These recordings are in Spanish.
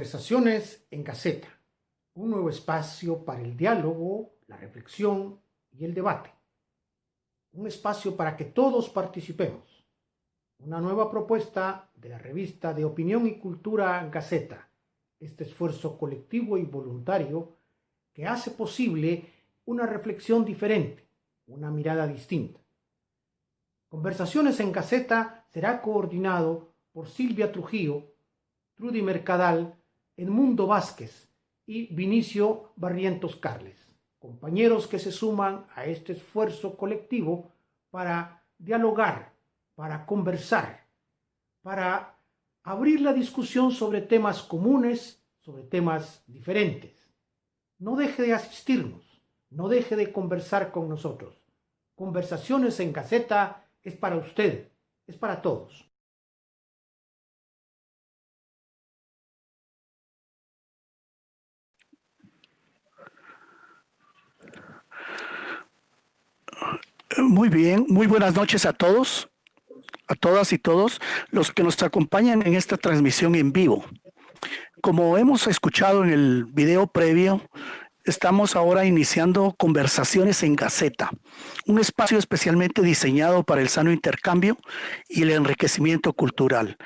Conversaciones en Gaceta, un nuevo espacio para el diálogo, la reflexión y el debate. Un espacio para que todos participemos. Una nueva propuesta de la revista de opinión y cultura Gaceta, este esfuerzo colectivo y voluntario que hace posible una reflexión diferente, una mirada distinta. Conversaciones en Gaceta será coordinado por Silvia Trujillo, Trudy Mercadal, Edmundo Vázquez y Vinicio Barrientos Carles, compañeros que se suman a este esfuerzo colectivo para dialogar, para conversar, para abrir la discusión sobre temas comunes, sobre temas diferentes. No deje de asistirnos, no deje de conversar con nosotros. Conversaciones en Gaceta es para usted, es para todos. Muy bien, muy buenas noches a todos, a todas y todos los que nos acompañan en esta transmisión en vivo. Como hemos escuchado en el video previo, estamos ahora iniciando Conversaciones en Gaceta, un espacio especialmente diseñado para el sano intercambio y el enriquecimiento cultural,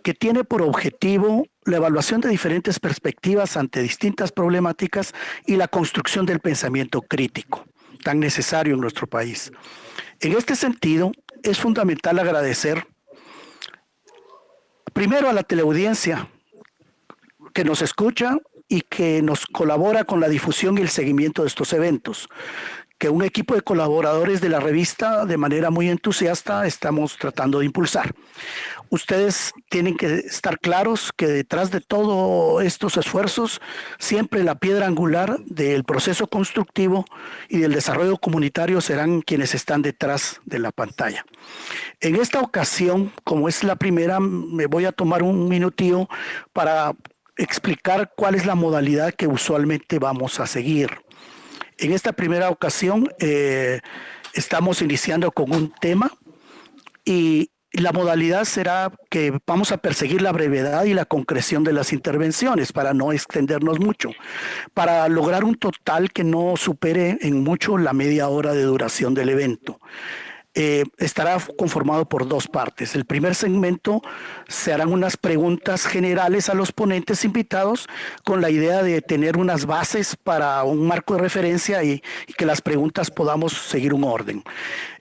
que tiene por objetivo la evaluación de diferentes perspectivas ante distintas problemáticas y la construcción del pensamiento crítico, tan necesario en nuestro país. En este sentido, es fundamental agradecer primero a la teleaudiencia que nos escucha y que nos colabora con la difusión y el seguimiento de estos eventos, que un equipo de colaboradores de la revista de manera muy entusiasta estamos tratando de impulsar. Ustedes tienen que estar claros que detrás de todos estos esfuerzos, siempre la piedra angular del proceso constructivo y del desarrollo comunitario serán quienes están detrás de la pantalla. En esta ocasión, como es la primera, me voy a tomar un minutillo para explicar cuál es la modalidad que usualmente vamos a seguir. En esta primera ocasión estamos iniciando con un tema y la modalidad será que vamos a perseguir la brevedad y la concreción de las intervenciones para no extendernos mucho, para lograr un total que no supere en mucho la media hora de duración del evento. Estará conformado por dos partes. El primer segmento se harán unas preguntas generales a los ponentes invitados con la idea de tener unas bases para un marco de referencia y que las preguntas podamos seguir un orden.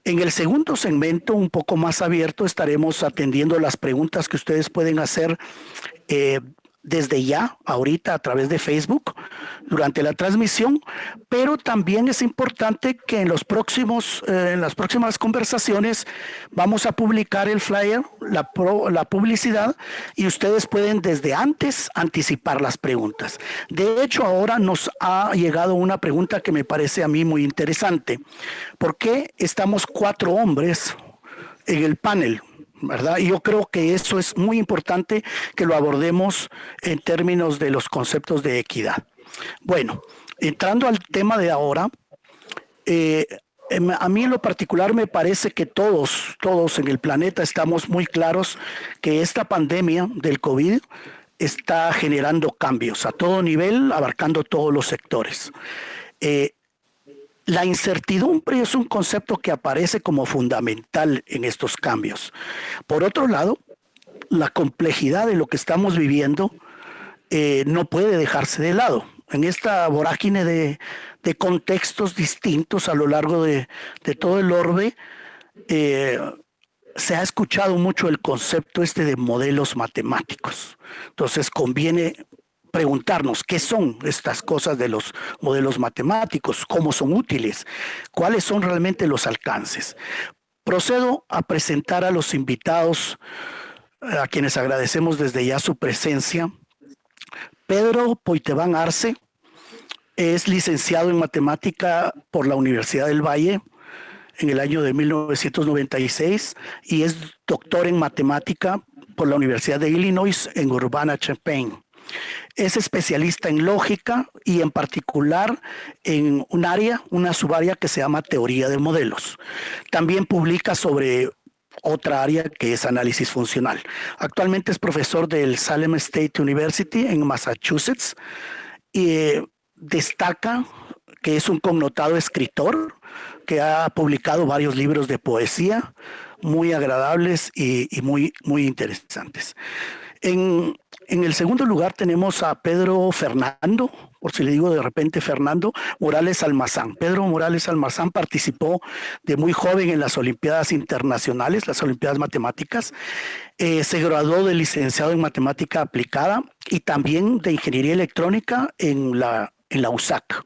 En el segundo segmento, un poco más abierto, estaremos atendiendo las preguntas que ustedes pueden hacer desde ya, ahorita a través de Facebook, durante la transmisión, pero también es importante que en las próximas conversaciones vamos a publicar el flyer, la publicidad, y ustedes pueden desde antes anticipar las preguntas. De hecho, ahora nos ha llegado una pregunta que me parece a mí muy interesante. ¿Por qué estamos 4 hombres en el panel? ¿Verdad? Y yo creo que eso es muy importante que lo abordemos en términos de los conceptos de equidad. Bueno, entrando al tema de ahora, a mí en lo particular me parece que todos en el planeta estamos muy claros que esta pandemia del COVID está generando cambios a todo nivel, abarcando todos los sectores. La incertidumbre es un concepto que aparece como fundamental en estos cambios. Por otro lado, la complejidad de lo que estamos viviendo no puede dejarse de lado. En esta vorágine de contextos distintos a lo largo de todo el orbe, se ha escuchado mucho el concepto de modelos matemáticos. Entonces conviene preguntarnos qué son estas cosas de los modelos matemáticos, cómo son útiles, cuáles son realmente los alcances. Procedo a presentar a los invitados, a quienes agradecemos desde ya su presencia. Pedro Poitevin Arce es licenciado en matemática por la Universidad del Valle en el año de 1996 y es doctor en matemática por la Universidad de Illinois en Urbana-Champaign. Es especialista en lógica y en particular en una subárea que se llama teoría de modelos. También publica sobre otra área que es análisis funcional. Actualmente es profesor del Salem State University en Massachusetts y destaca que es un connotado escritor que ha publicado varios libros de poesía muy agradables y muy interesantes. En el segundo lugar tenemos a Pedro Fernando, por si le digo de repente Fernando Morales Almazán. Pedro Morales Almazán participó de muy joven en las Olimpiadas Internacionales, las Olimpiadas Matemáticas. Se graduó de licenciado en Matemática Aplicada y también de Ingeniería Electrónica en la USAC.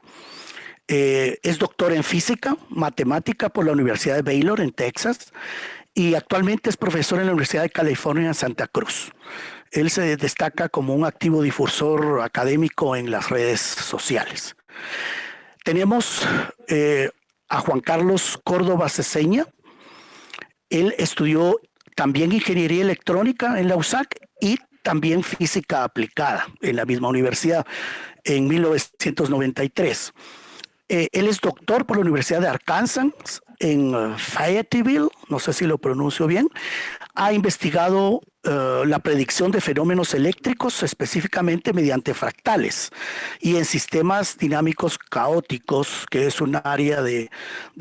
Es doctor en Física, Matemática por la Universidad de Baylor en Texas y actualmente es profesor en la Universidad de California en Santa Cruz. Él se destaca como un activo difusor académico en las redes sociales. Tenemos a Juan Carlos Córdoba Ceseña. Él estudió también Ingeniería Electrónica en la USAC y también Física Aplicada en la misma universidad en 1993. Él es doctor por la Universidad de Arkansas en Fayetteville, no sé si lo pronuncio bien. Ha investigado la predicción de fenómenos eléctricos específicamente mediante fractales y en sistemas dinámicos caóticos, que es un área de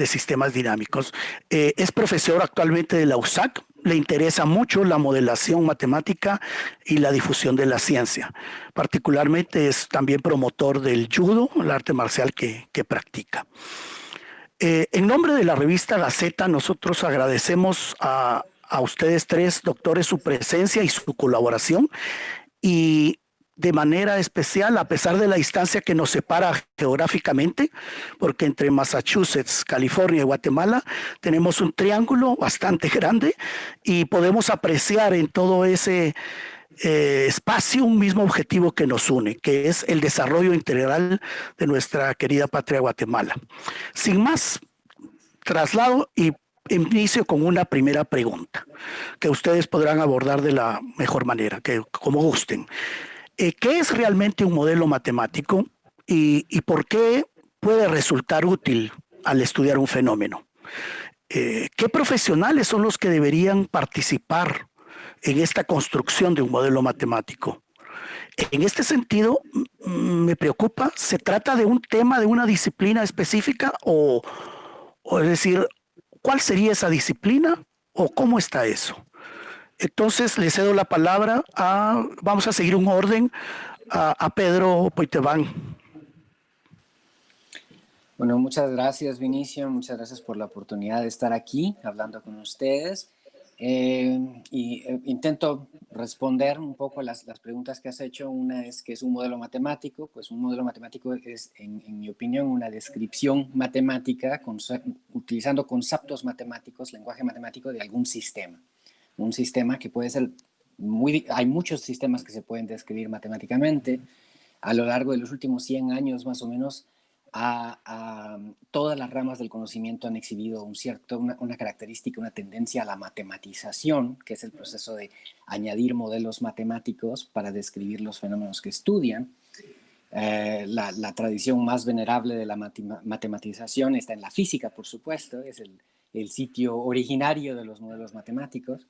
sistemas dinámicos. Es profesor actualmente de la USAC. Le interesa mucho la modelación matemática y la difusión de la ciencia. Particularmente es también promotor del judo, el arte marcial que practica. En nombre de la revista Gaceta, nosotros agradecemos a ustedes tres, doctores, su presencia y su colaboración. Y de manera especial, a pesar de la distancia que nos separa geográficamente, porque entre Massachusetts, California y Guatemala tenemos un triángulo bastante grande y podemos apreciar en todo ese espacio un mismo objetivo que nos une, que es el desarrollo integral de nuestra querida patria Guatemala. Sin más, traslado y inicio con una primera pregunta que ustedes podrán abordar de la mejor manera, que como gusten. ¿Qué es realmente un modelo matemático y por qué puede resultar útil al estudiar un fenómeno? ¿Qué profesionales son los que deberían participar en esta construcción de un modelo matemático? En este sentido, me preocupa, ¿se trata de un tema de una disciplina específica o es decir, cuál sería esa disciplina o cómo está eso? Entonces le cedo la palabra vamos a seguir un orden, a Pedro Poitevin. Bueno, muchas gracias, Vinicio. Muchas gracias por la oportunidad de estar aquí hablando con ustedes. Intento responder un poco las preguntas que has hecho. Una es ¿qué es un modelo matemático? Pues un modelo matemático es, en mi opinión, una descripción matemática utilizando conceptos matemáticos, lenguaje matemático de algún sistema. Un sistema que puede ser hay muchos sistemas que se pueden describir matemáticamente. A lo largo de los últimos 100 años, más o menos, todas las ramas del conocimiento han exhibido una característica, una tendencia a la matematización, que es el proceso de añadir modelos matemáticos para describir los fenómenos que estudian. La tradición más venerable de la matematización está en la física, por supuesto, es el sitio originario de los modelos matemáticos,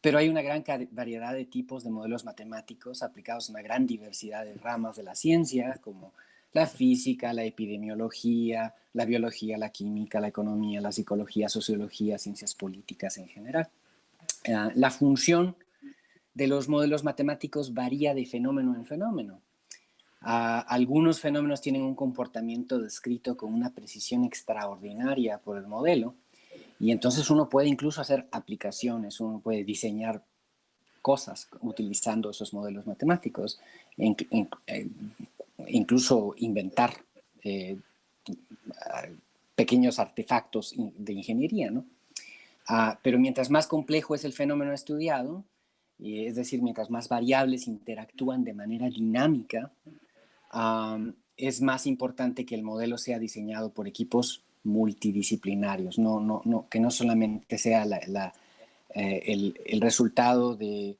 pero hay una gran variedad de tipos de modelos matemáticos aplicados en una gran diversidad de ramas de la ciencia, como la física, la epidemiología, la biología, la química, la economía, la psicología, sociología, ciencias políticas en general. La función de los modelos matemáticos varía de fenómeno en fenómeno. Algunos fenómenos tienen un comportamiento descrito con una precisión extraordinaria por el modelo, y entonces uno puede incluso hacer aplicaciones, uno puede diseñar cosas utilizando esos modelos matemáticos, incluso inventar pequeños artefactos de ingeniería, ¿no? Pero mientras más complejo es el fenómeno estudiado, es decir, mientras más variables interactúan de manera dinámica, es más importante que el modelo sea diseñado por equipos multidisciplinarios, que no solamente sea el resultado de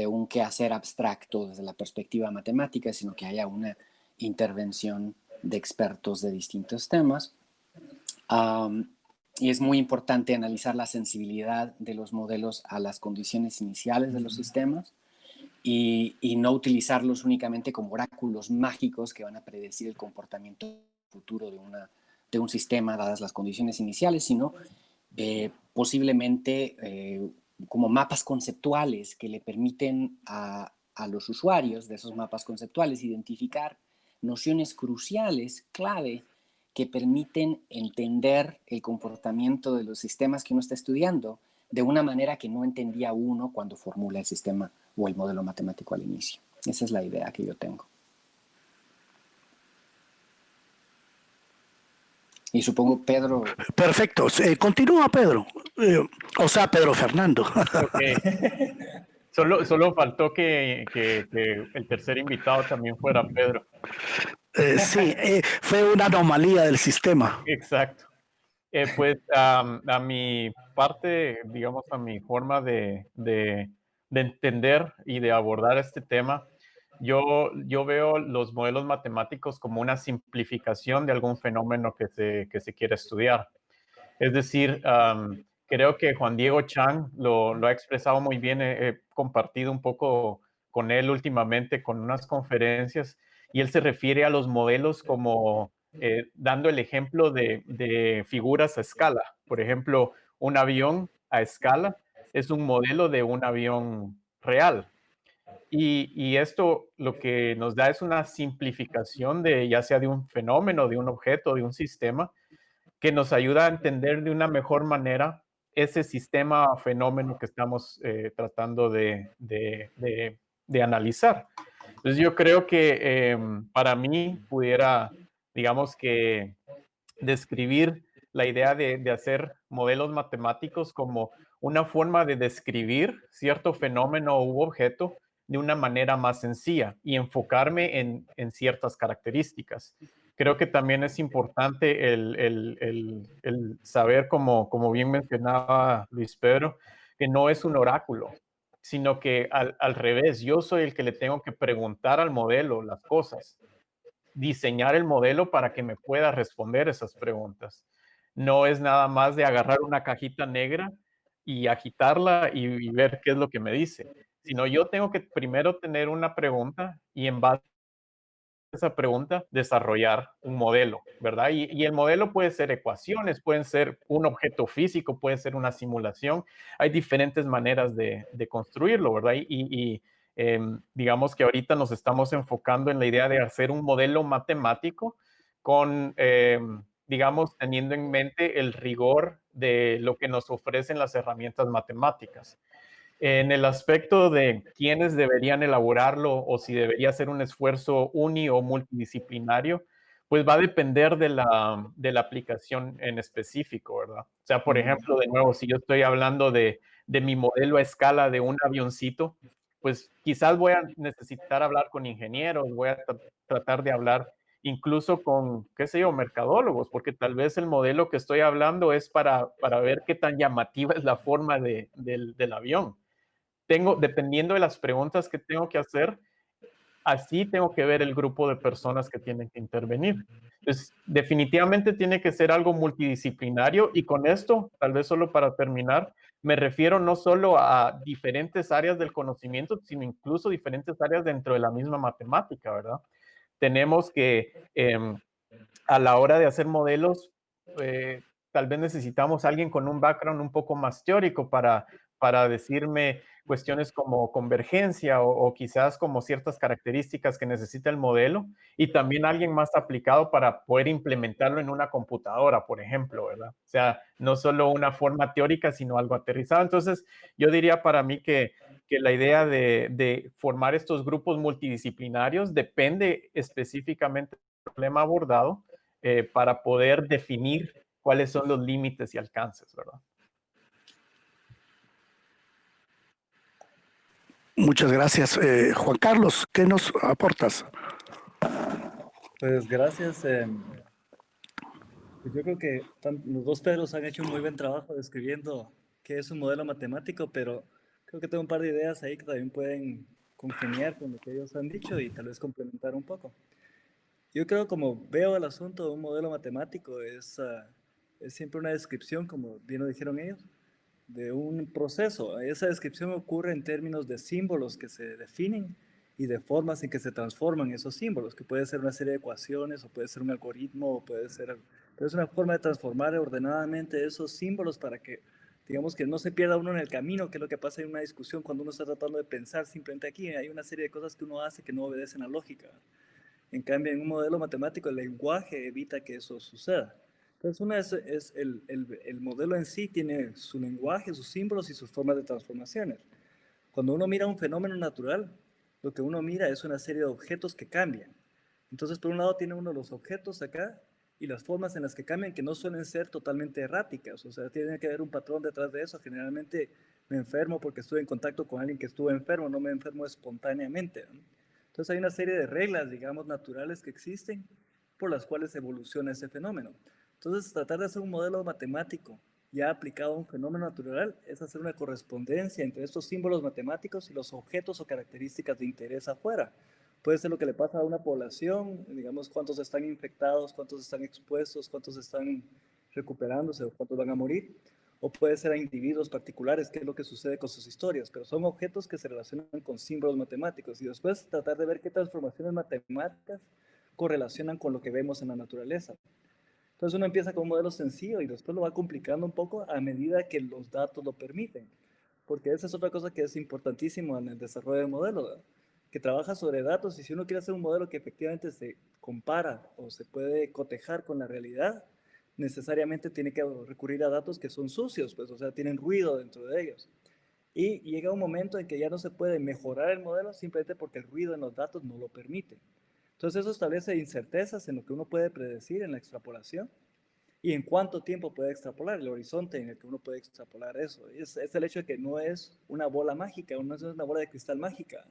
un quehacer abstracto desde la perspectiva matemática, sino que haya una intervención de expertos de distintos temas. Y es muy importante analizar la sensibilidad de los modelos a las condiciones iniciales de los sistemas y no utilizarlos únicamente como oráculos mágicos que van a predecir el comportamiento futuro de un sistema dadas las condiciones iniciales, sino posiblemente como mapas conceptuales que le permiten a los usuarios de esos mapas conceptuales identificar nociones cruciales, clave, que permiten entender el comportamiento de los sistemas que uno está estudiando de una manera que no entendía uno cuando formula el sistema o el modelo matemático al inicio. Esa es la idea que yo tengo. Y supongo Pedro... Perfecto. Continúa, Pedro. O sea, Pedro Fernando. Ok. Solo faltó que el tercer invitado también fuera Pedro. Sí, fue una anomalía del sistema. Exacto. Pues a mi parte, digamos, a mi forma de entender y de abordar este tema, yo veo los modelos matemáticos como una simplificación de algún fenómeno que se quiere estudiar. Es decir, creo que Juan Diego Chang lo ha expresado muy bien. He compartido un poco con él últimamente con unas conferencias y él se refiere a los modelos como dando el ejemplo de figuras a escala. Por ejemplo, un avión a escala es un modelo de un avión real. Y esto lo que nos da es una simplificación de ya sea de un fenómeno, de un objeto, de un sistema, que nos ayuda a entender de una mejor manera ese sistema o fenómeno que estamos tratando de analizar. Entonces yo creo que para mí pudiera, digamos que, describir la idea de hacer modelos matemáticos como una forma de describir cierto fenómeno u objeto de una manera más sencilla y enfocarme en ciertas características. Creo que también es importante el saber, como bien mencionaba Luis Pedro, que no es un oráculo, sino que al revés, yo soy el que le tengo que preguntar al modelo las cosas, diseñar el modelo para que me pueda responder esas preguntas. No es nada más de agarrar una cajita negra y agitarla y ver qué es lo que me dice, sino yo tengo que primero tener una pregunta y en base a esa pregunta desarrollar un modelo, ¿verdad? Y el modelo puede ser ecuaciones, pueden ser un objeto físico, puede ser una simulación. Hay diferentes maneras de construirlo, ¿verdad? Digamos que ahorita nos estamos enfocando en la idea de hacer un modelo matemático con, digamos, teniendo en mente el rigor de lo que nos ofrecen las herramientas matemáticas. En el aspecto de quiénes deberían elaborarlo o si debería ser un esfuerzo uni o multidisciplinario, pues va a depender de la aplicación en específico, ¿verdad? O sea, por ejemplo, de nuevo, si yo estoy hablando de mi modelo a escala de un avioncito, pues quizás voy a necesitar hablar con ingenieros, voy a tratar de hablar incluso con, qué sé yo, mercadólogos, porque tal vez el modelo que estoy hablando es para ver qué tan llamativa es la forma del avión. Dependiendo de las preguntas que tengo que hacer, así tengo que ver el grupo de personas que tienen que intervenir. Entonces, definitivamente tiene que ser algo multidisciplinario y con esto, tal vez solo para terminar, me refiero no solo a diferentes áreas del conocimiento, sino incluso diferentes áreas dentro de la misma matemática, ¿verdad? Tenemos que, a la hora de hacer modelos, tal vez necesitamos a alguien con un background un poco más teórico para decirme cuestiones como convergencia o quizás como ciertas características que necesita el modelo y también alguien más aplicado para poder implementarlo en una computadora, por ejemplo, ¿verdad? O sea, no solo una forma teórica, sino algo aterrizado. Entonces, yo diría para mí que la idea de formar estos grupos multidisciplinarios depende específicamente del problema abordado para poder definir cuáles son los límites y alcances, ¿verdad? Muchas gracias. Juan Carlos, ¿qué nos aportas? Pues gracias. Pues yo creo que los dos Pedros han hecho un muy buen trabajo describiendo qué es un modelo matemático, pero creo que tengo un par de ideas ahí que también pueden congeniar con lo que ellos han dicho y tal vez complementar un poco. Yo creo, como veo el asunto de un modelo matemático, es es siempre una descripción, como bien lo dijeron ellos, de un proceso. Esa descripción ocurre en términos de símbolos que se definen y de formas en que se transforman esos símbolos, que puede ser una serie de ecuaciones, o puede ser un algoritmo, o puede ser una forma de transformar ordenadamente esos símbolos para que, digamos, que no se pierda uno en el camino, que es lo que pasa en una discusión cuando uno está tratando de pensar simplemente aquí. Hay una serie de cosas que uno hace que no obedecen a lógica. En cambio, en un modelo matemático, el lenguaje evita que eso suceda. Entonces, una es el modelo en sí tiene su lenguaje, sus símbolos y sus formas de transformaciones. Cuando uno mira un fenómeno natural, lo que uno mira es una serie de objetos que cambian. Entonces, por un lado tiene uno los objetos acá y las formas en las que cambian, que no suelen ser totalmente erráticas. O sea, tiene que haber un patrón detrás de eso. Generalmente me enfermo porque estuve en contacto con alguien que estuvo enfermo, no me enfermo espontáneamente, ¿no? Entonces hay una serie de reglas, digamos, naturales que existen por las cuales evoluciona ese fenómeno. Entonces, tratar de hacer un modelo matemático ya aplicado a un fenómeno natural es hacer una correspondencia entre estos símbolos matemáticos y los objetos o características de interés afuera. Puede ser lo que le pasa a una población, digamos, cuántos están infectados, cuántos están expuestos, cuántos están recuperándose o cuántos van a morir. O puede ser a individuos particulares, que es lo que sucede con sus historias, pero son objetos que se relacionan con símbolos matemáticos y después tratar de ver qué transformaciones matemáticas correlacionan con lo que vemos en la naturaleza. Entonces uno empieza con un modelo sencillo y después lo va complicando un poco a medida que los datos lo permiten, porque esa es otra cosa que es importantísimo en el desarrollo de modelos, ¿verdad? Que trabaja sobre datos, y si uno quiere hacer un modelo que efectivamente se compara o se puede cotejar con la realidad, necesariamente tiene que recurrir a datos que son sucios, pues, o sea, tienen ruido dentro de ellos. Y llega un momento en que ya no se puede mejorar el modelo simplemente porque el ruido en los datos no lo permite. Entonces eso establece incertezas en lo que uno puede predecir en la extrapolación y en cuánto tiempo puede extrapolar, el horizonte en el que uno puede extrapolar eso. Es el hecho de que no es una bola mágica, no es una bola de cristal mágica,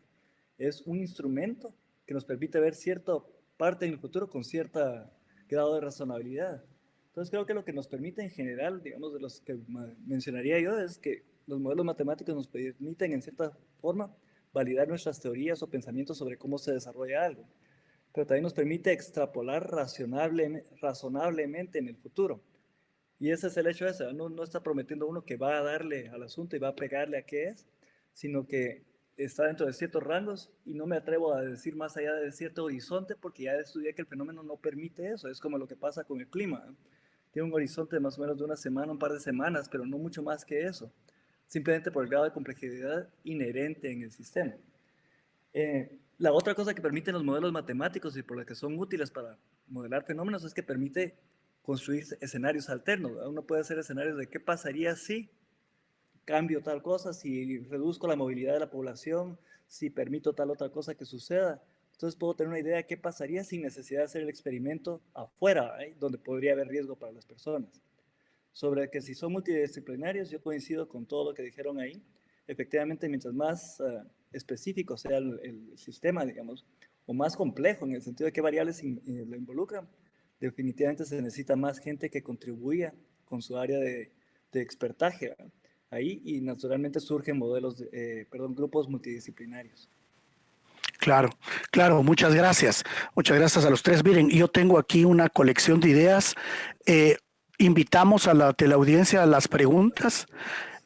es un instrumento que nos permite ver cierta parte en el futuro con cierto grado de razonabilidad. Entonces creo que lo que nos permite en general, digamos, de los que mencionaría yo, es que los modelos matemáticos nos permiten en cierta forma validar nuestras teorías o pensamientos sobre cómo se desarrolla algo, pero también nos permite extrapolar razonablemente en el futuro. Y ese es el hecho ese, no está prometiendo uno que va a darle al asunto y va a pegarle a qué es, sino que está dentro de ciertos rangos y no me atrevo a decir más allá de cierto horizonte porque ya estudié que el fenómeno no permite eso. Es como lo que pasa con el clima, ¿no? Tiene un horizonte de más o menos de una semana, un par de semanas, pero no mucho más que eso, simplemente por el grado de complejidad inherente en el sistema. La otra cosa que permiten los modelos matemáticos y por la que son útiles para modelar fenómenos es que permite construir escenarios alternos, ¿verdad? Uno puede hacer escenarios de qué pasaría si cambio tal cosa, si reduzco la movilidad de la población, si permito tal otra cosa que suceda. Entonces puedo tener una idea de qué pasaría sin necesidad de hacer el experimento afuera, donde podría haber riesgo para las personas. Sobre que si son multidisciplinarios, yo coincido con todo lo que dijeron ahí. Efectivamente, mientras más específico sea el sistema, digamos, o más complejo en el sentido de qué variables lo involucran, definitivamente se necesita más gente que contribuya con su área de expertaje, ¿verdad? Ahí, y naturalmente surgen grupos multidisciplinarios. Claro, claro, muchas gracias. Muchas gracias a los tres. Miren, yo tengo aquí una colección de ideas. Invitamos a la teleaudiencia a las preguntas.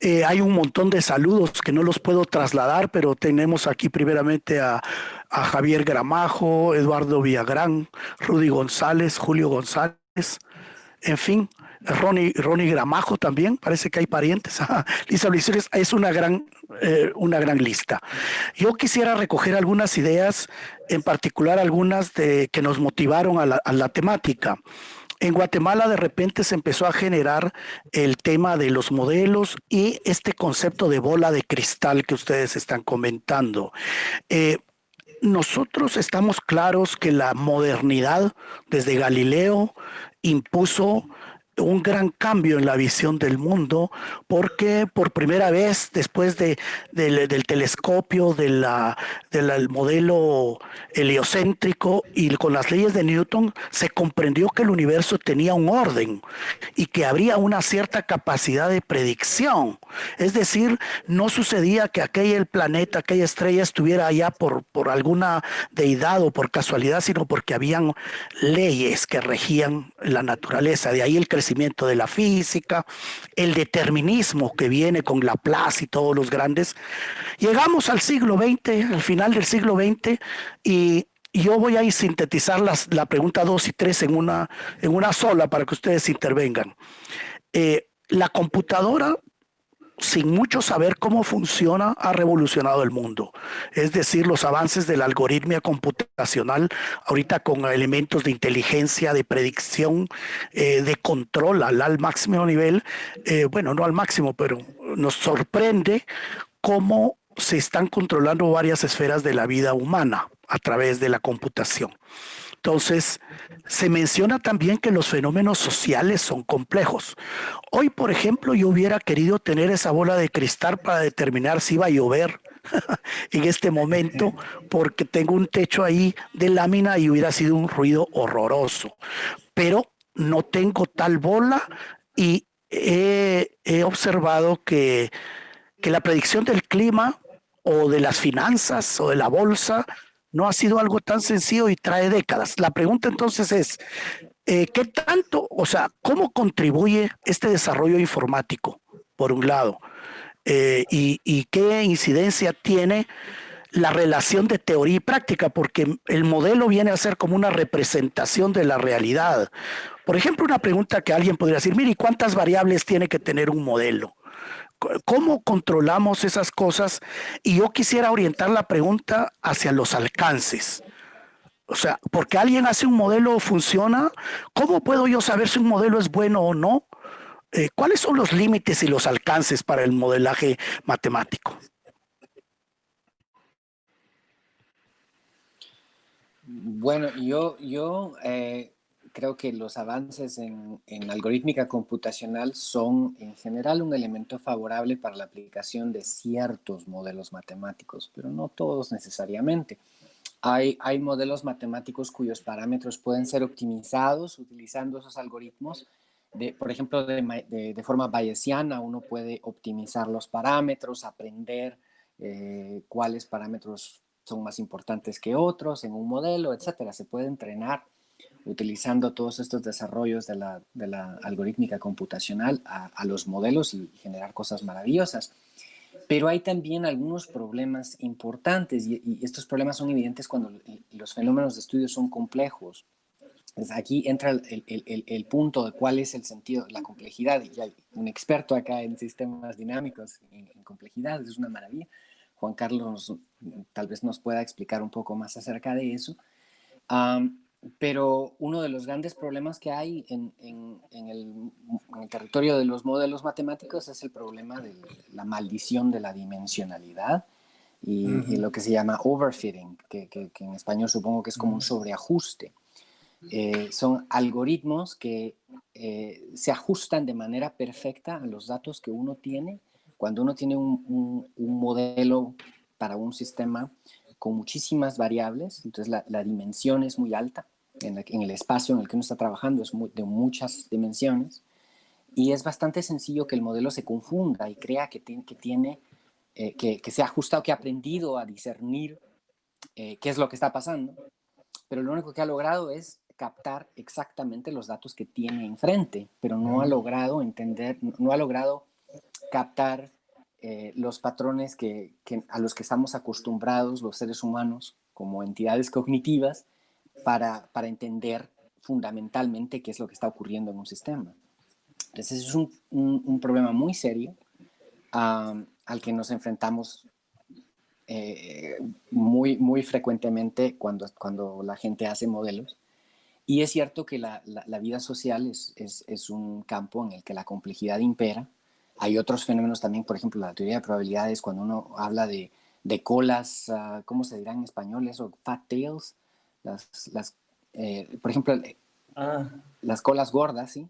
Hay un montón de saludos que no los puedo trasladar, pero tenemos aquí primeramente a Javier Gramajo, Eduardo Villagrán, Rudy González, Julio González, en fin, Ronnie Gramajo también, parece que hay parientes. Lisa Luis, es una gran lista. Yo quisiera recoger algunas ideas, en particular algunas que nos motivaron a la temática. En Guatemala de repente se empezó a generar el tema de los modelos y este concepto de bola de cristal que ustedes están comentando. Nosotros estamos claros que la modernidad desde Galileo impuso un gran cambio en la visión del mundo, porque por primera vez después del telescopio, del modelo heliocéntrico y con las leyes de Newton, se comprendió que el universo tenía un orden y que habría una cierta capacidad de predicción. Es decir, no sucedía que aquel planeta, aquella estrella estuviera allá por alguna deidad o por casualidad, sino porque habían leyes que regían la naturaleza. De ahí el crecimiento crecimiento de la física, el determinismo que viene con Laplace y todos los grandes. Llegamos al siglo XX, al final del siglo XX, y yo voy a sintetizar la pregunta 2 y 3 en una sola para que ustedes intervengan. La computadora, sin mucho saber cómo funciona, ha revolucionado el mundo. Es decir, los avances de la algoritmia computacional, ahorita con elementos de inteligencia, de predicción, de control al máximo nivel, bueno, no al máximo, pero nos sorprende cómo se están controlando varias esferas de la vida humana a través de la computación. Entonces, se menciona también que los fenómenos sociales son complejos. Hoy, por ejemplo, yo hubiera querido tener esa bola de cristal para determinar si iba a llover en este momento, porque tengo un techo ahí de lámina y hubiera sido un ruido horroroso. Pero no tengo tal bola y he observado que la predicción del clima o de las finanzas o de la bolsa no ha sido algo tan sencillo y trae décadas. La pregunta entonces es, ¿qué tanto, o sea, cómo contribuye este desarrollo informático, por un lado, y qué incidencia tiene la relación de teoría y práctica? Porque el modelo viene a ser como una representación de la realidad. Por ejemplo, una pregunta que alguien podría decir, mire, ¿cuántas variables tiene que tener un modelo? ¿Cómo controlamos esas cosas? Y yo quisiera orientar la pregunta hacia los alcances. O sea, porque alguien hace un modelo, funciona, ¿cómo puedo yo saber si un modelo es bueno o no? ¿Cuáles son los límites y los alcances para el modelaje matemático? Bueno, yo creo que los avances en algorítmica computacional son en general un elemento favorable para la aplicación de ciertos modelos matemáticos, pero no todos necesariamente. Hay modelos matemáticos cuyos parámetros pueden ser optimizados utilizando esos algoritmos. Por ejemplo, de forma bayesiana, uno puede optimizar los parámetros, aprender cuáles parámetros son más importantes que otros en un modelo, etcétera. Se puede entrenar utilizando todos estos desarrollos de la algorítmica computacional a los modelos y generar cosas maravillosas. Pero hay también algunos problemas importantes y estos problemas son evidentes cuando los fenómenos de estudio son complejos. Entonces aquí entra el punto de cuál es el sentido, la complejidad. Y hay un experto acá en sistemas dinámicos, en complejidad, es una maravilla. Juan Carlos tal vez nos pueda explicar un poco más acerca de eso. Pero uno de los grandes problemas que hay en el territorio de los modelos matemáticos es el problema de la maldición de la dimensionalidad y lo que se llama overfitting, que en español supongo que es como un sobreajuste. Son algoritmos que se ajustan de manera perfecta a los datos que uno tiene. Cuando uno tiene un modelo para un sistema con muchísimas variables, entonces la dimensión es muy alta, en el espacio en el que uno está trabajando es de muchas dimensiones, y es bastante sencillo que el modelo se confunda y crea que se ha ajustado, que ha aprendido a discernir qué es lo que está pasando, pero lo único que ha logrado es captar exactamente los datos que tiene enfrente, pero no ha logrado entender, no ha logrado captar los patrones a los que estamos acostumbrados los seres humanos como entidades cognitivas para entender fundamentalmente qué es lo que está ocurriendo en un sistema. Entonces es un problema muy serio al que nos enfrentamos muy frecuentemente cuando la gente hace modelos. Y es cierto que la vida social es un campo en el que la complejidad impera. Hay otros fenómenos también, por ejemplo, la teoría de probabilidades, cuando uno habla de colas, ¿cómo se dirá en español eso? Fat tails, por ejemplo, las colas gordas, ¿sí?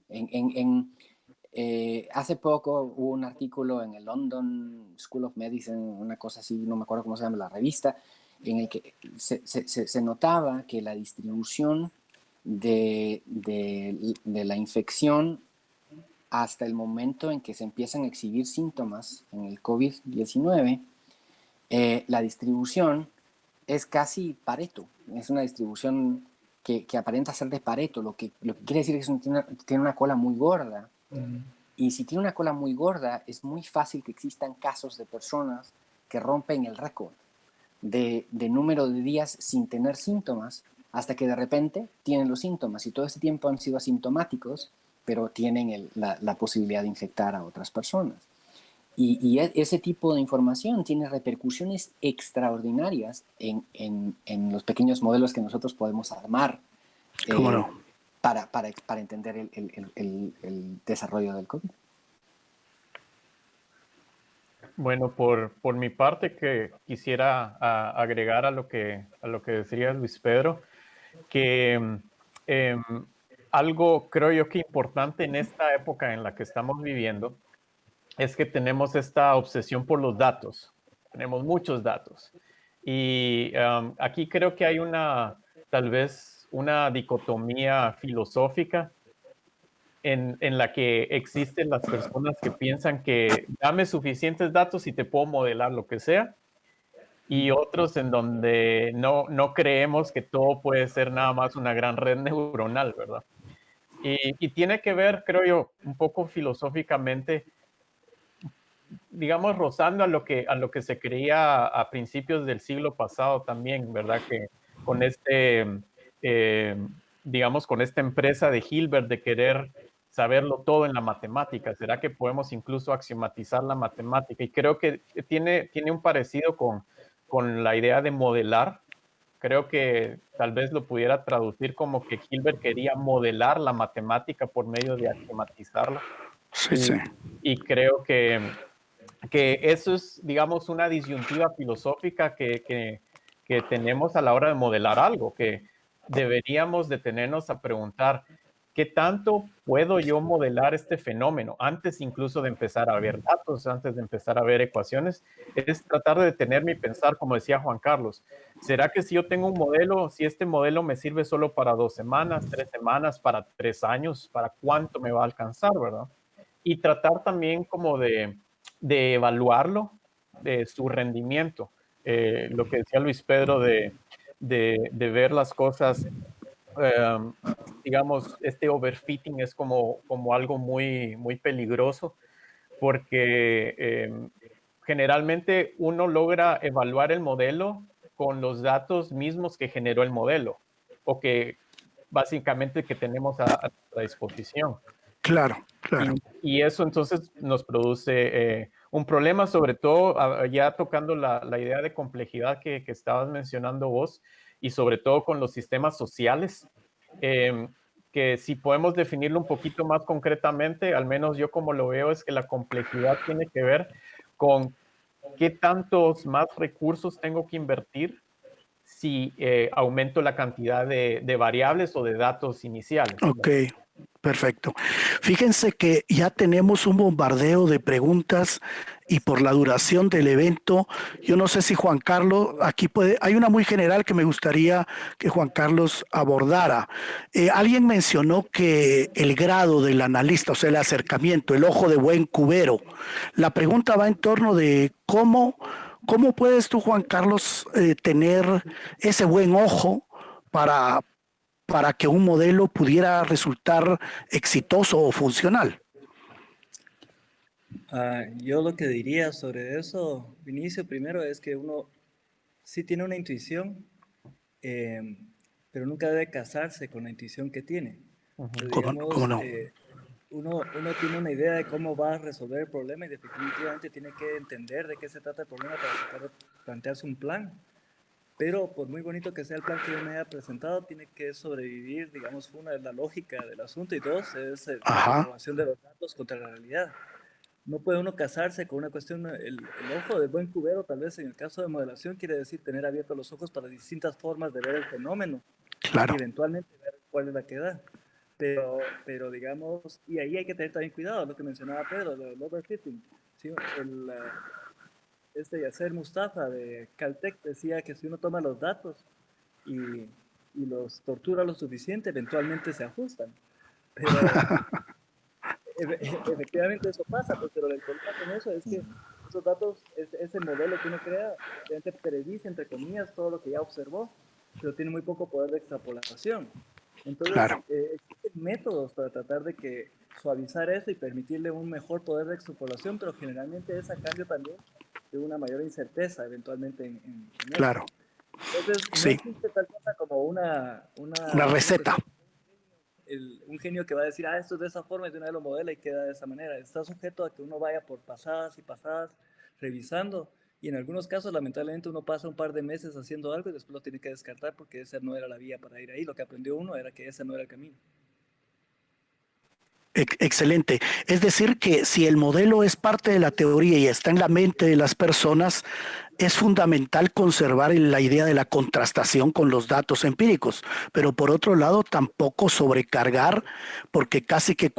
Hace poco hubo un artículo en el London School of Medicine, una cosa así, no me acuerdo cómo se llama la revista, en el que se notaba que la distribución de la infección hasta el momento en que se empiezan a exhibir síntomas en el COVID-19, la distribución es casi Pareto, es una distribución que aparenta ser de Pareto, lo que quiere decir es que tiene una cola muy gorda. Y si tiene una cola muy gorda, es muy fácil que existan casos de personas que rompen el récord de número de días sin tener síntomas, hasta que de repente tienen los síntomas y todo ese tiempo han sido asintomáticos, pero tienen la posibilidad de infectar a otras personas. Y ese tipo de información tiene repercusiones extraordinarias en los pequeños modelos que nosotros podemos armar ¿Cómo no? para entender el desarrollo del COVID. Bueno, por mi parte, que quisiera agregar a lo que decía Luis Pedro, que algo creo yo que importante en esta época en la que estamos viviendo es que tenemos esta obsesión por los datos. Tenemos muchos datos. Y aquí creo que hay tal vez una dicotomía filosófica en la que existen las personas que piensan que dame suficientes datos y te puedo modelar lo que sea, y otros en donde no creemos que todo puede ser nada más una gran red neuronal, ¿verdad? Y tiene que ver, creo yo, un poco filosóficamente, digamos, rozando a lo que se creía a principios del siglo pasado también, ¿verdad? Que con digamos, con esta empresa de Hilbert de querer saberlo todo en la matemática. ¿Será que podemos incluso axiomatizar la matemática? Y creo que tiene un parecido con la idea de modelar. Creo que tal vez lo pudiera traducir como que Hilbert quería modelar la matemática por medio de axiomatizarla. Sí, sí. Y creo que eso es, digamos, una disyuntiva filosófica que tenemos a la hora de modelar algo, que deberíamos detenernos a preguntar, ¿qué tanto puedo yo modelar este fenómeno? Antes incluso de empezar a ver datos, antes de empezar a ver ecuaciones, es tratar de detenerme y pensar, como decía Juan Carlos, ¿será que si yo tengo un modelo, si este modelo me sirve solo para 2 semanas, 3 semanas, para 3 años, para cuánto me va a alcanzar, ¿verdad? Y tratar también como de evaluarlo, de su rendimiento. Lo que decía Luis Pedro de ver las cosas, digamos, este overfitting es como algo muy, muy peligroso, porque generalmente uno logra evaluar el modelo con los datos mismos que generó el modelo, o que básicamente que tenemos a nuestra disposición. Claro, claro. Y eso entonces nos produce un problema, sobre todo ya tocando la idea de complejidad que estabas mencionando vos, y sobre todo con los sistemas sociales, que si podemos definirlo un poquito más concretamente, al menos yo como lo veo, es que la complejidad tiene que ver con qué tantos más recursos tengo que invertir si aumento la cantidad de variables o de datos iniciales. Ok, perfecto. Fíjense que ya tenemos un bombardeo de preguntas y por la duración del evento, yo no sé si Juan Carlos, hay una muy general que me gustaría que Juan Carlos abordara. Alguien mencionó que el grado del analista, o sea, el acercamiento, el ojo de buen cubero. La pregunta va en torno de cómo puedes tú, Juan Carlos, tener ese buen ojo para que un modelo pudiera resultar exitoso o funcional. Yo lo que diría sobre eso, Vinicio, primero es que uno sí tiene una intuición, pero nunca debe casarse con la intuición que tiene. Entonces, ¿Cómo no? Uno tiene una idea de cómo va a resolver el problema y definitivamente tiene que entender de qué se trata el problema para tratar de plantearse un plan. Pero por muy bonito que sea el plan que yo me haya presentado, tiene que sobrevivir, digamos, una es la lógica del asunto y dos es la comprobación de los datos contra la realidad. No puede uno casarse con una cuestión, el ojo del buen cubero, tal vez en el caso de modelación, quiere decir tener abiertos los ojos para distintas formas de ver el fenómeno Claro. y eventualmente ver cuál es la que da. Pero digamos, y ahí hay que tener también cuidado, lo que mencionaba Pedro, el overfitting. ¿Sí? Yasser Mustafa de Caltech decía que si uno toma los datos y los tortura lo suficiente, eventualmente se ajustan. Pero efectivamente eso pasa, pues, pero el problema con eso es que esos datos, ese modelo que uno crea, realmente predice, entre comillas, todo lo que ya observó. pero tiene muy poco poder de extrapolación. Entonces, Claro. existen métodos para tratar de que suavizar eso y permitirle un mejor poder de extrapolación, pero generalmente es a cambio también de una mayor incerteza eventualmente en eso. Claro. Entonces, no Sí. existe tal cosa como Una ¿cómo receta. un genio que va a decir, esto es de esa forma y de una vez lo modela y queda de esa manera. Está sujeto a que uno vaya por pasadas y pasadas revisando, y en algunos casos lamentablemente uno pasa un par de meses haciendo algo y después lo tiene que descartar porque esa no era la vía para ir ahí. Lo que aprendió uno era que ese no era el camino. Excelente. Es decir, que si el modelo es parte de la teoría y está en la mente de las personas, es fundamental conservar la idea de la contrastación con los datos empíricos, pero por otro lado tampoco sobrecargar, porque casi que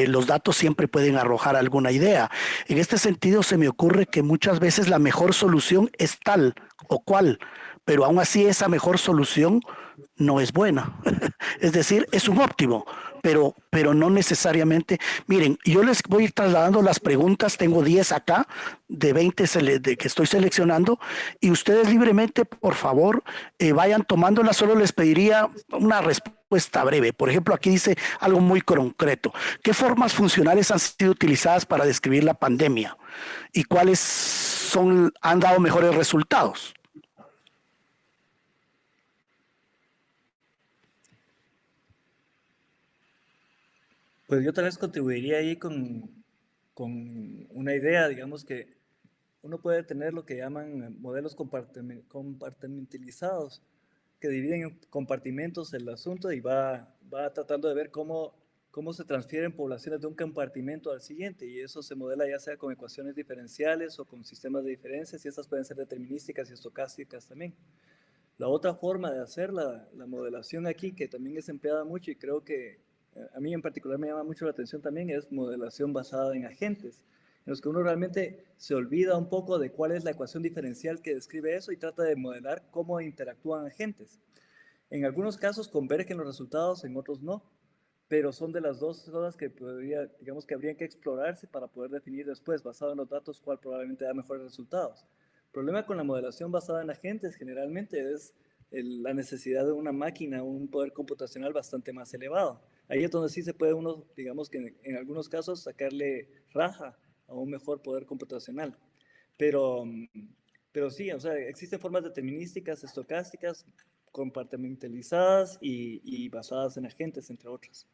los datos siempre pueden arrojar alguna idea. En este sentido, se me ocurre que muchas veces la mejor solución es tal o cual, pero aún así esa mejor solución no es buena. Es decir, es un óptimo, pero no necesariamente. Miren, yo les voy a ir trasladando las preguntas, tengo 10 acá, de 20 de que estoy seleccionando, y ustedes libremente, por favor, vayan tomándolas. Solo les pediría una respuesta breve. Por ejemplo, aquí dice algo muy concreto. ¿Qué formas funcionales han sido utilizadas para describir la pandemia? ¿Y cuáles han dado mejores resultados? Pues yo tal vez contribuiría ahí con una idea, digamos que uno puede tener lo que llaman modelos compartimentalizados, que dividen en compartimentos el asunto y va tratando de ver cómo se transfieren poblaciones de un compartimento al siguiente, y eso se modela ya sea con ecuaciones diferenciales o con sistemas de diferencias, y estas pueden ser determinísticas y estocásticas también. La otra forma de hacer la modelación aquí, que también es empleada mucho y creo que a mí en particular me llama mucho la atención también, es modelación basada en agentes, en los que uno realmente se olvida un poco de cuál es la ecuación diferencial que describe eso y trata de modelar cómo interactúan agentes. En algunos casos convergen los resultados, en otros no, pero son de las dos cosas que digamos que habrían que explorarse para poder definir después, basado en los datos, cuál probablemente da mejores resultados. El problema con la modelación basada en agentes generalmente es la necesidad de una máquina, un poder computacional bastante más elevado. Ahí es donde sí se puede uno, digamos que en algunos casos, sacarle raja a un mejor poder computacional. Pero, pero sí, o sea, existen formas determinísticas, estocásticas, compartimentalizadas y basadas en agentes, entre otras.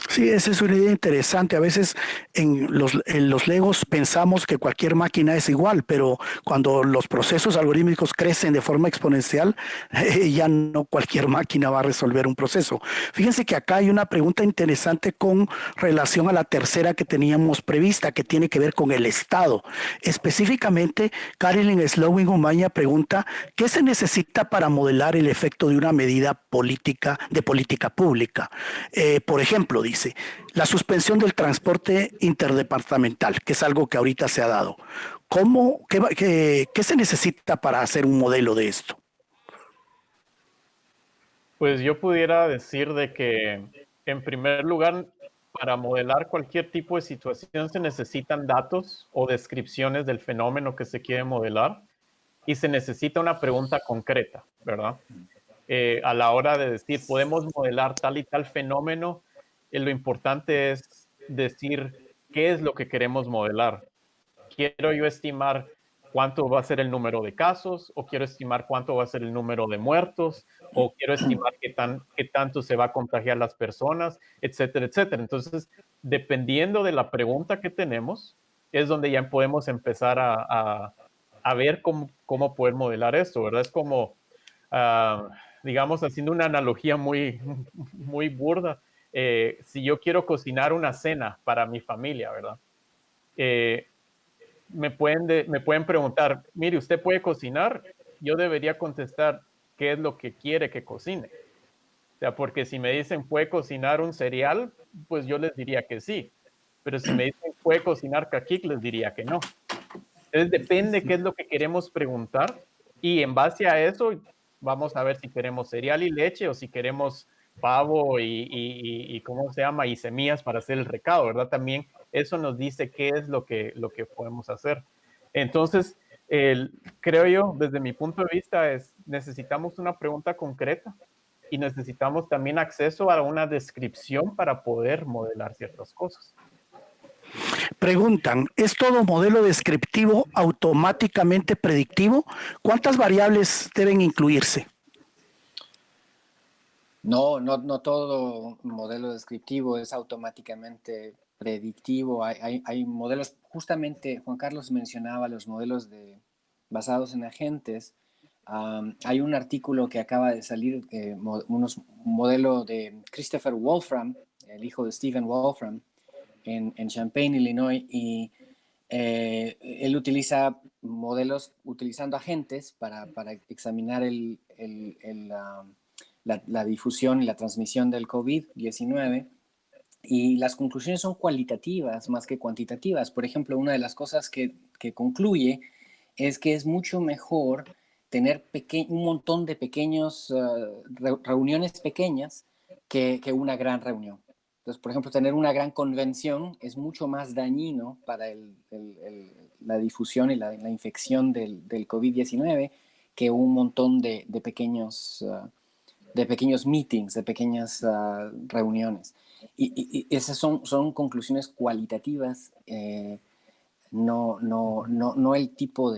Sí, esa es una idea interesante. A veces en los Legos pensamos que cualquier máquina es igual, pero cuando los procesos algorítmicos crecen de forma exponencial, ya no cualquier máquina va a resolver un proceso. Fíjense que acá hay una pregunta interesante con relación a la tercera que teníamos prevista, que tiene que ver con el Estado. Específicamente, Carolyn Slowing Umaña pregunta, ¿qué se necesita para modelar el efecto de una medida de política pública? Por ejemplo, dice, la suspensión del transporte interdepartamental, que es algo que ahorita se ha dado. ¿Qué se necesita para hacer un modelo de esto? Pues yo pudiera decir de que, en primer lugar, para modelar cualquier tipo de situación se necesitan datos o descripciones del fenómeno que se quiere modelar y se necesita una pregunta concreta, ¿verdad? A la hora de decir, podemos modelar tal y tal fenómeno, lo importante es decir qué es lo que queremos modelar. ¿Quiero yo estimar cuánto va a ser el número de casos? ¿O quiero estimar cuánto va a ser el número de muertos? ¿O quiero estimar qué tanto se va a contagiar las personas? Etcétera, etcétera. Entonces, dependiendo de la pregunta que tenemos, es donde ya podemos empezar a ver cómo poder modelar esto, ¿verdad? Es como, digamos, haciendo una analogía muy burda. Si yo quiero cocinar una cena para mi familia, ¿verdad? Me pueden preguntar, mire, ¿usted puede cocinar? Yo debería contestar, ¿qué es lo que quiere que cocine? O sea, porque si me dicen, ¿puede cocinar un cereal? Pues yo les diría que sí. Pero si me dicen, ¿puede cocinar caquic? Les diría que no. Entonces depende qué es lo que queremos preguntar y en base a eso vamos a ver si queremos cereal y leche o si queremos pavo y ¿cómo se llama? Y semillas para hacer el recado, ¿verdad? También eso nos dice qué es lo que podemos hacer. Entonces, Creo yo, desde mi punto de vista, necesitamos una pregunta concreta y necesitamos también acceso a una descripción para poder modelar ciertas cosas. Preguntan, ¿es todo modelo descriptivo automáticamente predictivo? ¿Cuántas variables deben incluirse? No todo modelo descriptivo es automáticamente predictivo. Hay modelos, justamente Juan Carlos mencionaba los modelos basados en agentes. Hay un artículo que acaba de salir, un modelo de Christopher Wolfram, el hijo de Stephen Wolfram, en Champaign, Illinois, y él utiliza modelos utilizando agentes para examinar la difusión y la transmisión del COVID-19, y las conclusiones son cualitativas más que cuantitativas. Por ejemplo, una de las cosas que concluye es que es mucho mejor tener un montón de pequeños reuniones pequeñas que una gran reunión. Entonces, por ejemplo, tener una gran convención es mucho más dañino para la difusión y la infección del COVID-19 que un montón de pequeños meetings, de pequeñas reuniones. Y esas son conclusiones cualitativas, no el tipo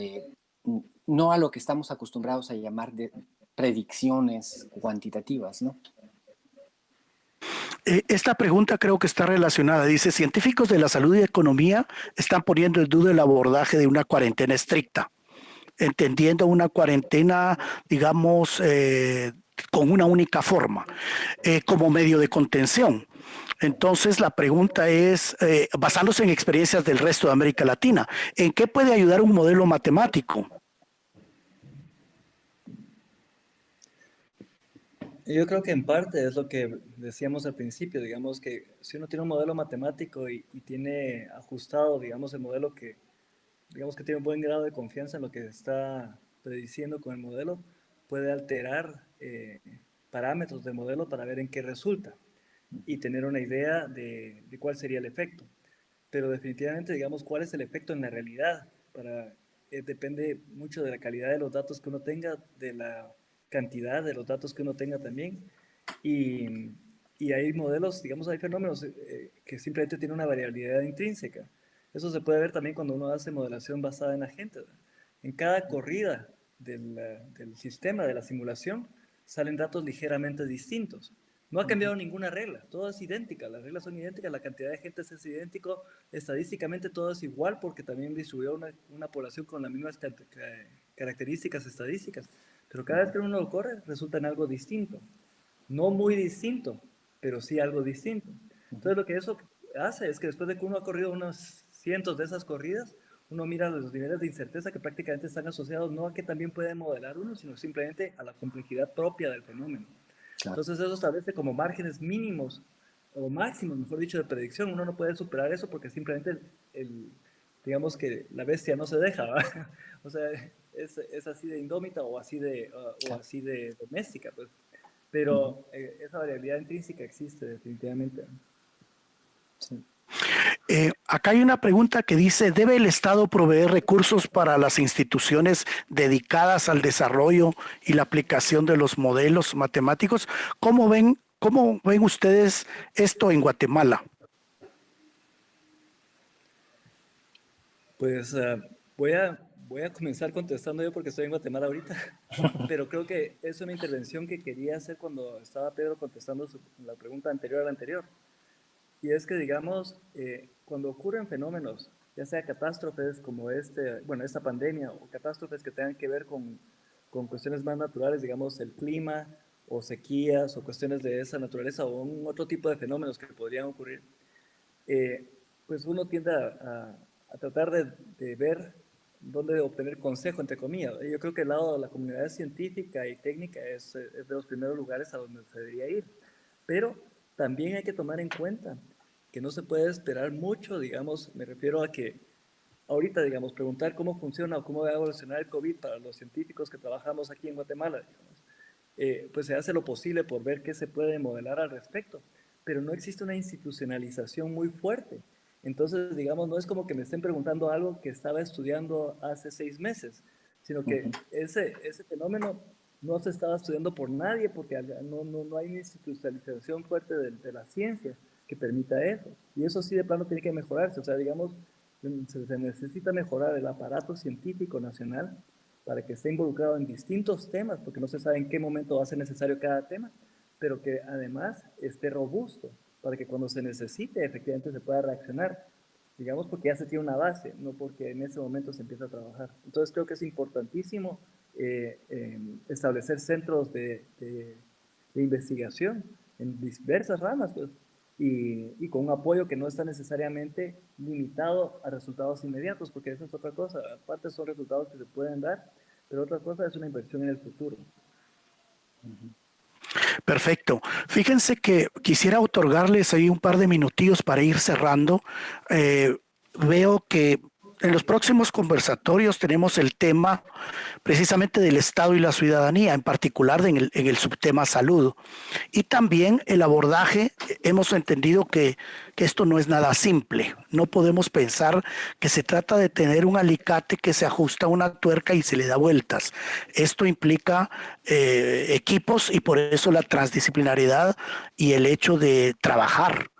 no a lo que estamos acostumbrados a llamar de predicciones cuantitativas, ¿no? Esta pregunta creo que está relacionada. Dice, científicos de la salud y economía están poniendo en duda el abordaje de una cuarentena estricta, entendiendo una cuarentena, digamos, con una única forma, como medio de contención. Entonces, la pregunta es, basándose en experiencias del resto de América Latina, ¿en qué puede ayudar un modelo matemático? Yo creo que en parte es lo que decíamos al principio, digamos que si uno tiene un modelo matemático y tiene ajustado, digamos, el modelo digamos que tiene un buen grado de confianza en lo que está prediciendo con el modelo, puede alterar parámetros del modelo para ver en qué resulta y tener una idea de cuál sería el efecto. Pero definitivamente, digamos, cuál es el efecto en la realidad, depende mucho de la calidad de los datos que uno tenga, de la cantidad de los datos que uno tenga también. Y hay modelos, digamos, hay fenómenos que simplemente tienen una variabilidad intrínseca. Eso se puede ver también cuando uno hace modelación basada en agentes. En cada corrida del sistema, de la simulación, salen datos ligeramente distintos. No ha cambiado ninguna regla, todo es idéntica, las reglas son idénticas, la cantidad de agentes es idéntico, estadísticamente todo es igual porque también distribuyó una población con las mismas características estadísticas, pero cada vez que uno lo corre resulta en algo distinto, no muy distinto, pero sí algo distinto. Entonces lo que eso hace es que después de que uno ha corrido unos cientos de esas corridas, uno mira los niveles de incerteza que prácticamente están asociados no a que también puede modelar uno, sino simplemente a la complejidad propia del fenómeno. Claro. Entonces eso establece como márgenes mínimos o máximos, mejor dicho, de predicción. Uno no puede superar eso porque simplemente digamos que la bestia no se deja, ¿verdad? O sea, es así de indómita o así de doméstica, pues. Pero esa variabilidad intrínseca existe definitivamente. Sí. Acá hay una pregunta que dice, ¿debe el Estado proveer recursos para las instituciones dedicadas al desarrollo y la aplicación de los modelos matemáticos? ¿Cómo ven ustedes esto en Guatemala? Pues voy a comenzar contestando yo porque estoy en Guatemala ahorita, pero creo que es una intervención que quería hacer cuando estaba Pedro contestando la pregunta anterior a la anterior. Y es que, digamos, cuando ocurren fenómenos, ya sea catástrofes como esta pandemia, o catástrofes que tengan que ver con cuestiones más naturales, digamos, el clima, o sequías, o cuestiones de esa naturaleza, o un otro tipo de fenómenos que podrían ocurrir, pues uno tiende a tratar de ver dónde obtener consejo, entre comillas. Yo creo que el lado de la comunidad científica y técnica es de los primeros lugares a donde se debería ir. Pero también hay que tomar en cuenta que no se puede esperar mucho, digamos, me refiero a que ahorita, digamos, preguntar cómo funciona o cómo va a evolucionar el COVID para los científicos que trabajamos aquí en Guatemala, digamos, pues se hace lo posible por ver qué se puede modelar al respecto, pero no existe una institucionalización muy fuerte Entonces, digamos, no es como que me estén preguntando algo que estaba estudiando hace 6 meses, sino que ese fenómeno no se estaba estudiando por nadie, porque no hay una institucionalización fuerte de la ciencia que permita eso. Y eso sí de plano tiene que mejorarse. O sea, digamos, se necesita mejorar el aparato científico nacional para que esté involucrado en distintos temas, porque no se sabe en qué momento va a ser necesario cada tema, pero que además esté robusto, para que cuando se necesite efectivamente se pueda reaccionar, digamos porque ya se tiene una base, no porque en ese momento se empieza a trabajar. Entonces creo que es importantísimo establecer centros de investigación en diversas ramas, pues, y con un apoyo que no está necesariamente limitado a resultados inmediatos, porque esa es otra cosa. Aparte son resultados que se pueden dar, pero otra cosa es una inversión en el futuro. Perfecto. Fíjense que quisiera otorgarles ahí un par de minutillos para ir cerrando. Veo que en los próximos conversatorios tenemos el tema precisamente del Estado y la ciudadanía, en particular en el subtema salud. Y también el abordaje, hemos entendido que esto no es nada simple. No podemos pensar que se trata de tener un alicate que se ajusta a una tuerca y se le da vueltas. Esto implica equipos y por eso la transdisciplinariedad y el hecho de trabajar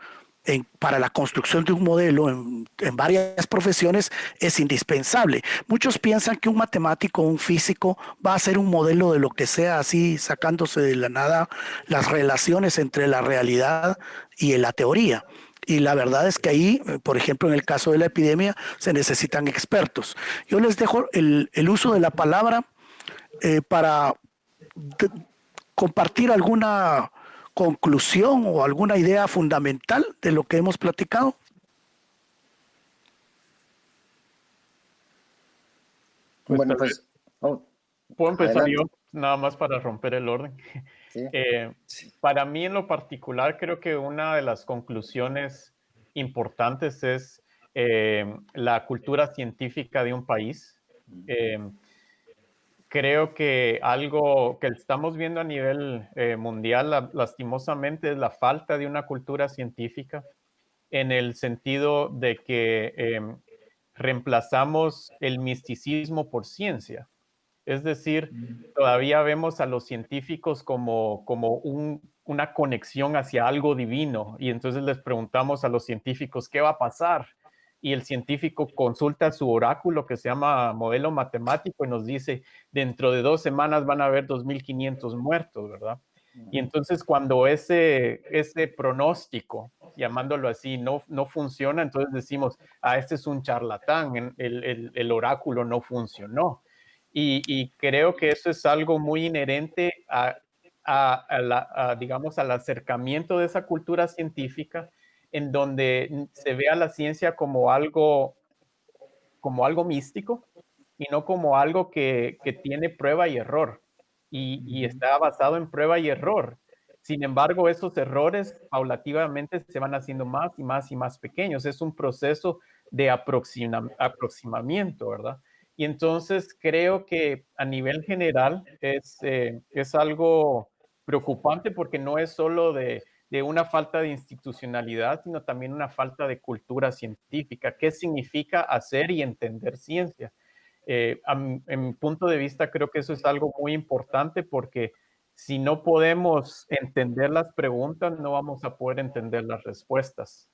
para la construcción de un modelo en varias profesiones es indispensable. Muchos piensan que un matemático o un físico va a ser un modelo de lo que sea, así sacándose de la nada las relaciones entre la realidad y la teoría. Y la verdad es que ahí, por ejemplo, en el caso de la epidemia, se necesitan expertos. Yo les dejo el uso de la palabra para compartir alguna conclusión o alguna idea fundamental de lo que hemos platicado. Pues Bueno, tal vez pues, oh, puedo empezar adelante. yo, nada más para romper el orden. ¿Sí? Eh, para mí en lo particular creo que una de las conclusiones importantes es la cultura científica de un país. Eh, Creo que algo que estamos viendo a nivel mundial, lastimosamente, es la falta de una cultura científica en el sentido de que reemplazamos el misticismo por ciencia. Es decir, todavía vemos a los científicos como una conexión hacia algo divino y entonces les preguntamos a los científicos qué va a pasar y el científico consulta su oráculo que se llama modelo matemático y nos dice dentro de 2 semanas van a haber 2.500 muertos, ¿verdad? Y entonces cuando ese pronóstico, llamándolo así, no funciona, entonces decimos, este es un charlatán, el oráculo no funcionó. Y creo que eso es algo muy inherente digamos, al acercamiento de esa cultura científica, en donde se ve a la ciencia como algo místico y no como algo que tiene prueba y error y está basado en prueba y error. Sin embargo, esos errores paulativamente se van haciendo más y más y más pequeños. Es un proceso de aproximamiento, ¿verdad? Y entonces creo que a nivel general es algo preocupante porque no es solo de una falta de institucionalidad, sino también una falta de cultura científica. ¿Qué significa hacer y entender ciencia? En mi punto de vista, creo que eso es algo muy importante porque si no podemos entender las preguntas, no vamos a poder entender las respuestas.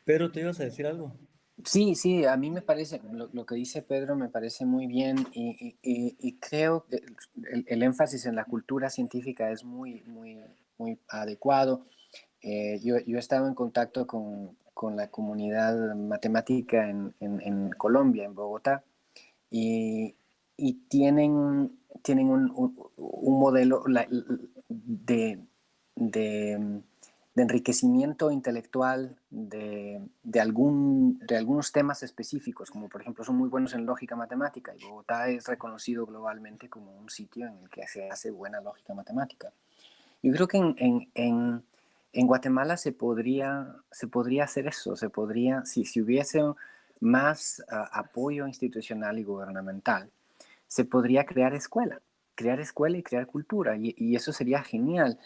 Pero te ibas a decir algo. Sí, sí, a mí me parece, lo que dice Pedro me parece muy bien y creo que el énfasis en la cultura científica es muy, muy, muy adecuado. Yo he estado en contacto con la comunidad matemática en Colombia, en Bogotá, y tienen un modelo de enriquecimiento intelectual de algunos temas específicos, como por ejemplo son muy buenos en lógica matemática, y Bogotá es reconocido globalmente como un sitio en el que se hace buena lógica matemática. Yo creo que en Guatemala se podría hacer eso, si hubiese más apoyo institucional y gubernamental, se podría crear escuela. crear escuela y crear cultura, y eso sería genial.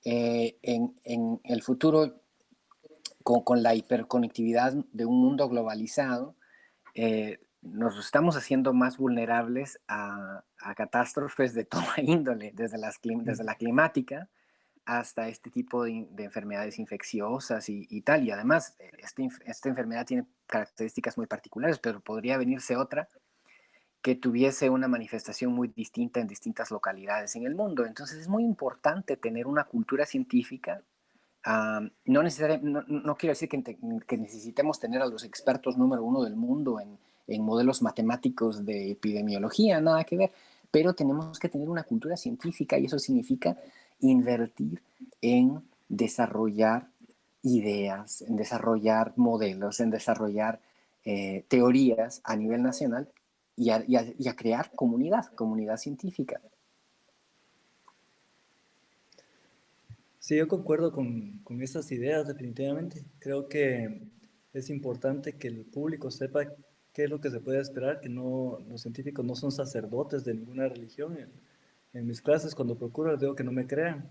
En el futuro, con la hiperconectividad de un mundo globalizado, nos estamos haciendo más vulnerables a catástrofes de toda índole, desde la climática hasta este tipo de enfermedades infecciosas y tal. Y además, esta enfermedad tiene características muy particulares, pero podría venirse otra que tuviese una manifestación muy distinta en distintas localidades en el mundo. Entonces es muy importante tener una cultura científica. No quiero decir que necesitemos tener a los expertos número uno del mundo en modelos matemáticos de epidemiología, nada que ver, pero tenemos que tener una cultura científica, y eso significa invertir en desarrollar ideas, en desarrollar modelos, en desarrollar teorías a nivel nacional, y a crear comunidad científica. Sí, yo concuerdo con estas ideas definitivamente. Creo que es importante que el público sepa qué es lo que se puede esperar, que no, los científicos no son sacerdotes de ninguna religión. En mis clases, cuando procuro, les digo que no me crean.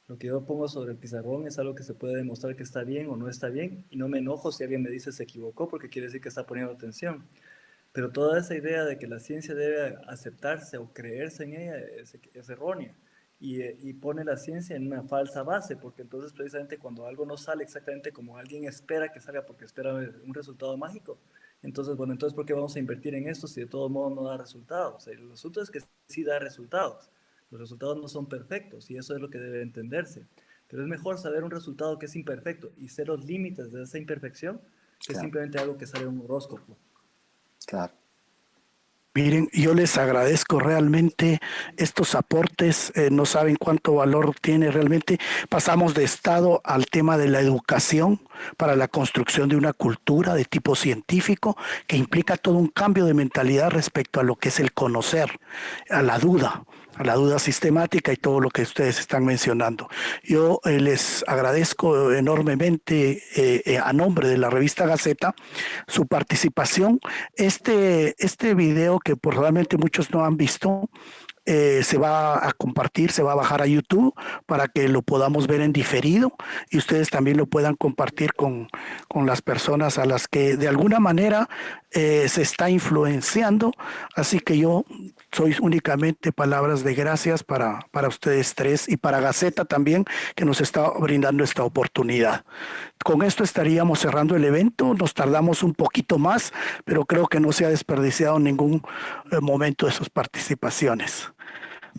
Lo que yo pongo sobre el pizarrón es algo que se puede demostrar que está bien o no está bien, y no me enojo si alguien me dice se equivocó, porque quiere decir que está poniendo atención. Pero toda esa idea de que la ciencia debe aceptarse o creerse en ella es errónea, y pone la ciencia en una falsa base, porque entonces precisamente cuando algo no sale exactamente como alguien espera que salga, porque espera un resultado mágico, entonces, bueno, entonces ¿por qué vamos a invertir en esto si de todo modo no da resultados? El asunto es que sí da resultados. Los resultados no son perfectos, y eso es lo que debe entenderse. Pero es mejor saber un resultado que es imperfecto y ser los límites de esa imperfección, que Claro. simplemente algo que sale en un horóscopo. Claro. Miren, yo les agradezco realmente estos aportes, no saben cuánto valor tiene realmente. Pasamos de estado al tema de la educación para la construcción de una cultura de tipo científico que implica todo un cambio de mentalidad respecto a lo que es el conocer, a la duda sistemática y todo lo que ustedes están mencionando. Yo les agradezco enormemente a nombre de la revista Gaceta su participación. Este video que probablemente muchos no han visto, se va a compartir, se va a bajar a YouTube para que lo podamos ver en diferido, y ustedes también lo puedan compartir con las personas a las que de alguna manera se está influenciando. Así que yo soy únicamente palabras de gracias para ustedes tres, y para Gaceta también, que nos está brindando esta oportunidad. Con esto estaríamos cerrando el evento. Nos tardamos un poquito más, pero creo que no se ha desperdiciado ningún momento de sus participaciones.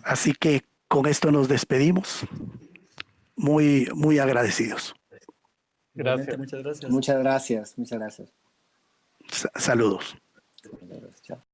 Así que con esto nos despedimos. Muy, muy agradecidos. Igualmente, Gracias. muchas gracias. Muchas gracias. Muchas gracias. Saludos. Chao.